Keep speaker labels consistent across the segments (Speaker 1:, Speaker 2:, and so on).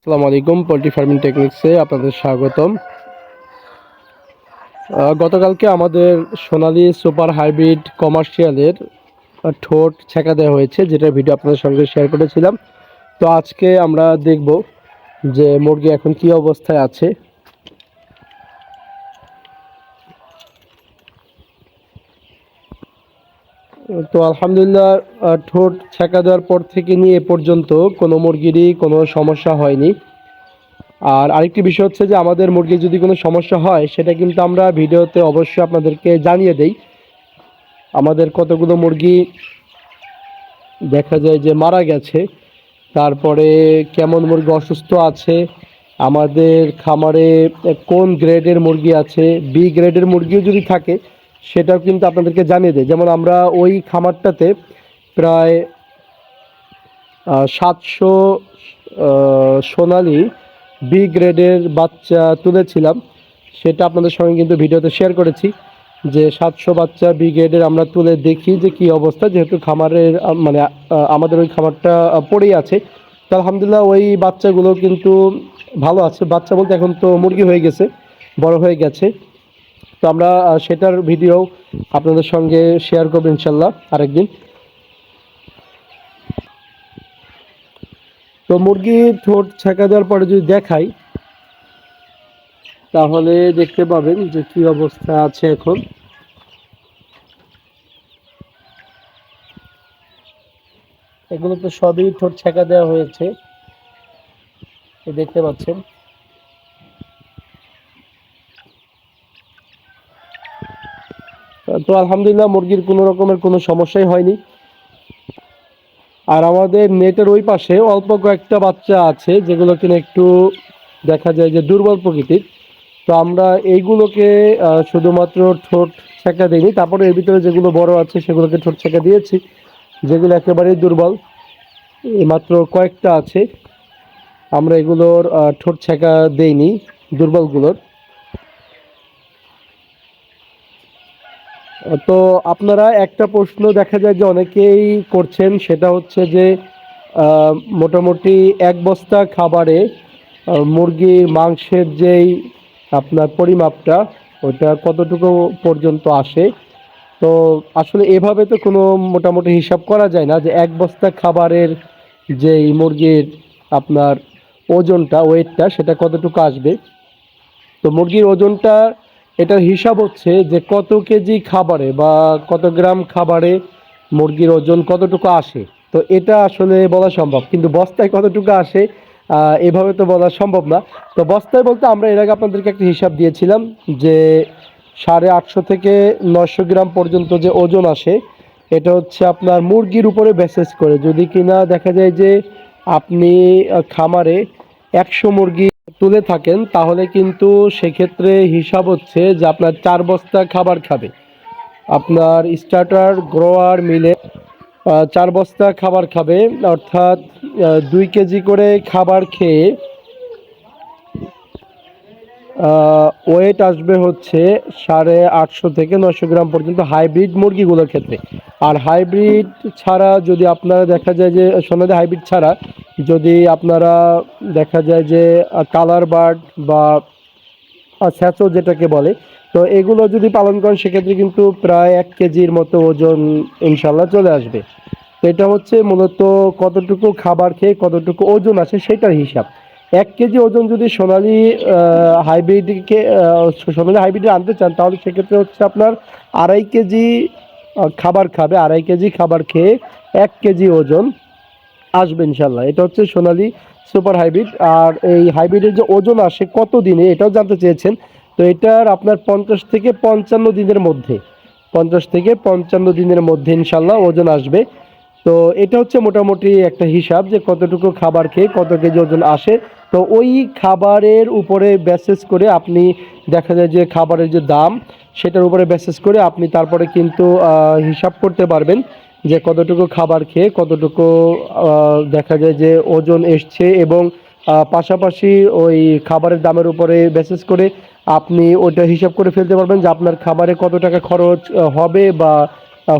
Speaker 1: আসসালামু আলাইকুম। Poultry farming টেকনিক্সে আপনাদের স্বাগতম। গতকালকে আমাদের সোনালী সুপার হাইব্রিড কমার্শিয়ালের ঠোঁট ছেঁকা দেওয়া হয়েছে, যেটা ভিডিও আপনাদের সঙ্গে শেয়ার করেছিলাম। তো আজকে আমরা দেখব যে মুরগি এখন কি অবস্থায় আছে। তো আলহামদুলিল্লাহ, ঠোঁট ছেঁকা দেওয়ার পর থেকে নিয়ে এ পর্যন্ত কোনো মুরগিরই কোনো সমস্যা হয়নি। আর আরেকটি বিষয় হচ্ছে যে আমাদের মুরগির যদি কোনো সমস্যা হয় সেটা কিন্তু আমরা ভিডিওতে অবশ্যই আপনাদেরকে জানিয়ে দেই। আমাদের কতগুলো মুরগি দেখা যায় যে মারা গেছে, তারপরে কেমন মুরগি অসুস্থ আছে, আমাদের খামারে কোন গ্রেডের মুরগি আছে, বি গ্রেডের মুরগিও যদি থাকে সেটাও কিন্তু আপনাদেরকে জানিয়ে দেয়। যেমন আমরা ওই খামারটাতে প্রায় 700 সোনালি বি গ্রেডের বাচ্চা তুলেছিলাম, সেটা আপনাদের সঙ্গে কিন্তু ভিডিওতে শেয়ার করেছি যে 700 বাচ্চা বি গ্রেডের আমরা তুলে দেখি যে কী অবস্থা, যেহেতু খামারের মানে আমাদের ওই খামারটা পড়েই আছে। তো আলহামদুলিল্লাহ ওই বাচ্চাগুলো কিন্তু ভালো আছে। বাচ্চা বলতে এখন তো মুরগি হয়ে গেছে, বড় হয়ে গেছে। তো আমরা সেটার ভিডিও আপনাদের সঙ্গে শেয়ার করবো ইনশাল্লাহ আরেকদিন। তো মুরগি ঠোঁট ছেঁকা দেওয়ার পরে যদি দেখাই তাহলে দেখতে পাবেন যে কি অবস্থা আছে এখন। এগুলো তো সবই ঠোঁট ছেঁকা দেওয়া হয়েছে, দেখতে পাচ্ছেন। তো আলহামদুলিল্লাহ মুরগির কোনো রকমের কোনো সমস্যাই হয়নি। আর আমাদের নেটের ওই পাশে অল্প কয়েকটা বাচ্চা আছে যেগুলো কিনা একটু দেখা যায় যে দুর্বল প্রকৃতির। তো আমরা এইগুলোকে শুধুমাত্র ঠোঁট ছেঁকা দিইনি, তারপরে এর ভিতরে যেগুলো বড় আছে সেগুলোকে ঠোঁট ছেঁকা দিয়েছি। যেগুলো একেবারেই দুর্বল, মাত্র কয়েকটা আছে, আমরা এগুলোর ঠোঁট ছেঁকা দেইনি দুর্বলগুলোর। তো আপনারা একটা প্রশ্ন দেখা যায় যে অনেকেই করছেন, সেটা হচ্ছে যে মোটামুটি এক বস্তা খাবারে মুরগির মাংসের যেই আপনার পরিমাপটা ওটা কতটুকু পর্যন্ত আসে। তো আসলে এভাবে তো কোনো মোটামুটি হিসাব করা যায় না যে এক বস্তা খাবারের যেই মুরগির আপনার ওজনটা, ওয়েটটা, সেটা কতটুকু আসবে। তো মুরগির ওজনটা, এটার হিসাব হচ্ছে যে কত কেজি খাবারে বা কত গ্রাম খাবারে মুরগির ওজন কতটুকু আসে। তো এটা আসলে বলা সম্ভব, কিন্তু বস্তায় কতটুকু আসে এভাবে তো বলা সম্ভব না। তো বস্তায় বলতে আমরা এর আগে আপনাদেরকে একটা হিসাব দিয়েছিলাম যে 850 থেকে 900 গ্রাম পর্যন্ত যে ওজন আসে, এটা হচ্ছে আপনার মুরগির উপরে বেসেস করে। যদি কিনা দেখা যায় যে আপনি খামারে 100 মুরগি তুলে থাকেন, তাহলে কিন্তু সেক্ষেত্রে হিসাব হচ্ছে যে আপনার 4 বস্তা খাবার খাবে। আপনার স্টার্টার গ্রোয়ার মিলে 4 বস্তা খাবার খাবে, অর্থাৎ 2 কেজি করে খাবার খেয়ে ওয়েট আসবে হচ্ছে 850 থেকে 900 গ্রাম পর্যন্ত হাইব্রিড মুরগিগুলোর ক্ষেত্রে। আর হাইব্রিড ছাড়া যদি আপনারা দেখা যায় যে সোনালি হাইব্রিড ছাড়া যদি আপনারা দেখা যায় যে কালার বার্ড বা স্যাচো যেটাকে বলে, তো এগুলো যদি পালন করেন সেক্ষেত্রে কিন্তু প্রায় 1 কেজির মতো ওজন ইনশাল্লাহ চলে আসবে। তো এটা হচ্ছে মূলত কতটুকু খাবার খেয়ে কতটুকু ওজন আসে সেটার হিসাব। 1 কেজি ওজন যদি সোনালি হাইব্রিডে আনতে চান, তাহলে সেক্ষেত্রে হচ্ছে আপনার 2.5 কেজি খাবার খাবে, 2.5 কেজি খাবার খেয়ে 1 কেজি ওজন আসবে ইনশাল্লাহ। এটা হচ্ছে সোনালি সুপার হাইব্রিড। আর এই হাইব্রিডের যে ওজন আসে কত দিনে এটাও জানতে চেয়েছেন। তো এটার আপনার 50 থেকে 55 দিনের মধ্যে, 50 থেকে 55 দিনের মধ্যে ইনশাল্লাহ ওজন আসবে। তো এটা হচ্ছে মোটামুটি একটা হিসাব যে কতটুকু খাবার খেয়ে কত কেজি ওজন আসে। তো ওই খাবারের উপরে বেসিস করে আপনি দেখা যায় যে খাবারের যে দাম সেটার উপরে বেসিস করে আপনি তারপরে কিন্তু হিসাব করতে পারবেন যে কতটুকু খাবার খেয়ে কতটুকু দেখা যায় যে ওজন এসছে। এবং পাশাপাশি ওই খাবারের দামের উপরে বেসিস করে আপনি ওটা হিসাব করে ফেলতে পারবেন যে আপনার খাবারে কত টাকা খরচ হবে বা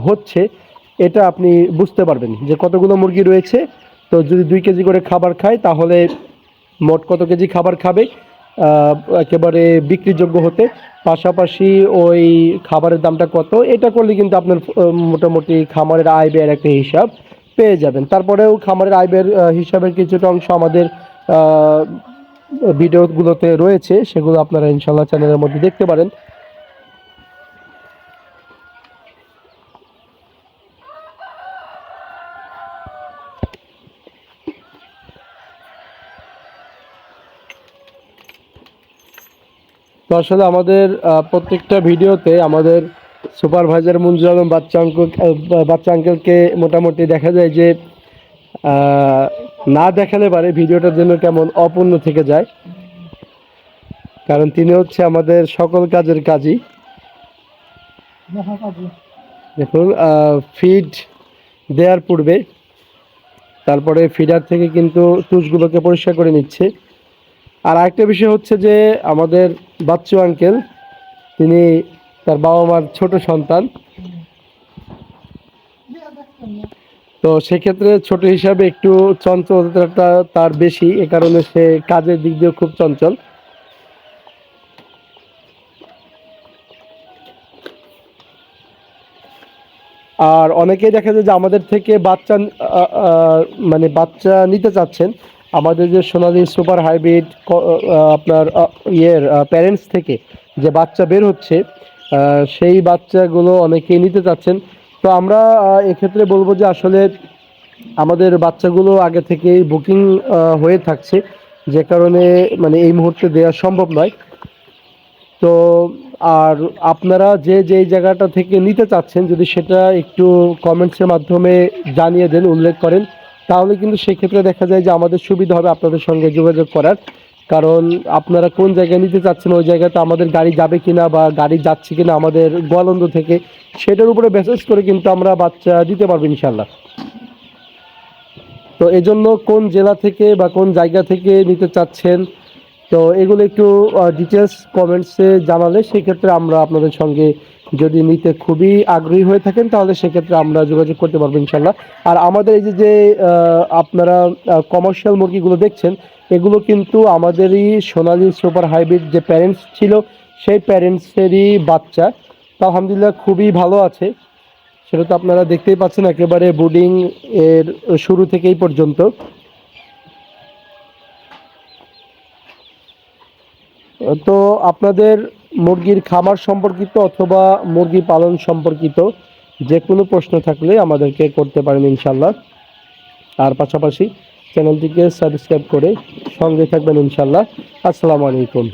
Speaker 1: হচ্ছে। এটা আপনি বুঝতে পারবেন যে কতগুলো মুরগি রয়েছে। তো যদি 2 কেজি করে খাবার খায় তাহলে মোট কত কেজি খাবার খাবে একেবারে বিক্রিযোগ্য হতে, পাশাপাশি ওই খাবারের দামটা কত, এটা করলে কিন্তু আপনার মোটামুটি খামারের আয় ব্যয়ের একটা হিসাব পেয়ে যাবেন। তারপরেও খামারের আয় ব্যয়ের হিসাবের কিছুটা অংশ আমাদের ভিডিওগুলোতে রয়েছে, সেগুলো আপনারা ইনশাল্লাহ চ্যানেলের মধ্যে দেখতে পারেন। তো আসলে আমাদের প্রত্যেকটা ভিডিওতে আমাদের সুপারভাইজার মঞ্জুর আলম বাচ্চা আঙ্কেলকে মোটামুটি দেখা যায় যে না দেখালে পারে ভিডিওটার জন্য কেমন অপূর্ণ থেকে যায়, কারণ তিনি হচ্ছে আমাদের সকল কাজের কাজই। দেখুন ফিড দেওয়ার পূর্বে তারপরে ফিডার থেকে কিন্তু তুষগুলোকে পরিষ্কার করে নিচ্ছে। আর আরেকটা বিষয় হচ্ছে যে আমাদের বাচ্চু আঙ্কেল তিনি তার বাবা মার ছোট সন্তান, তো সেক্ষেত্রে ছোট হিসাবে একটু চঞ্চলতাটা তার বেশি, এ কারণে সে কাজের দিক দিয়েও খুব চঞ্চল। আর অনেকেই দেখা যায় যে আমাদের থেকে বাচ্চা মানে বাচ্চা নিতে চাচ্ছেন, আমাদের যে সোনালী সুপার হাইব্রিড আপনার প্যারেন্টস থেকে যে বাচ্চা বের হচ্ছে সেই বাচ্চাগুলো অনেকেই নিতে চাচ্ছেন। তো আমরা এক্ষেত্রে বলবো যে আসলে আমাদের বাচ্চাগুলো আগে থেকেই বুকিং হয়ে থাকছে, যে কারণে মানে এই মুহূর্তে দেওয়া সম্ভব নয়। তো আর আপনারা যে যেই জায়গাটা থেকে নিতে চাচ্ছেন যদি সেটা একটু কমেন্টসের মাধ্যমে জানিয়ে দেন, উল্লেখ করেন, তাহলে কিন্তু সেক্ষেত্রে দেখা যায় যে আমাদের সুবিধা হবে আপনাদের সঙ্গে যোগাযোগ করার। কারণ আপনারা কোন জায়গায় নিতে চাচ্ছেন ওই জায়গাতে আমাদের গাড়ি যাবে কিনা বা গাড়ি যাচ্ছে কিনা আমাদের গোয়ালন্দ থেকে, সেটার উপরে বেসিস করে কিন্তু আমরা বাচ্চা দিতে পারবো ইনশাল্লাহ। তো এজন্য কোন জেলা থেকে বা কোন জায়গা থেকে নিতে চাচ্ছেন, তো এগুলো একটু ডিটেলস কমেন্টসে জানালে সেক্ষেত্রে আমরা আপনাদের সঙ্গে যদি নিতে খুবই আগ্রহী হয়ে থাকেন তাহলে সেক্ষেত্রে আমরা যোগাযোগ করতে পারবো ইনশাল্লাহ। আর আমাদের এই যে আপনারা কমার্শিয়াল মুরগিগুলো দেখছেন, এগুলো কিন্তু আমাদেরই সোনালী সুপার হাইব্রিড যে প্যারেন্টস ছিল সেই প্যারেন্টসেরই বাচ্চা। তো আলহামদুলিল্লাহ খুবই ভালো আছে, সেটা তো আপনারা দেখতেই পাচ্ছেন একেবারে ব্রুডিং এর শুরু থেকেই পর্যন্ত। তো আপনাদের মুরগির খামার সম্পর্কিত অথবা মুরগি পালন সম্পর্কিত যে কোনো প্রশ্ন থাকলে আমাদেরকে করতে পারেন ইনশাল্লাহ। আর পাশাপাশি চ্যানেলটিকে সাবস্ক্রাইব করে সঙ্গে থাকবেন ইনশাল্লাহ। আসসালামু আলাইকুম।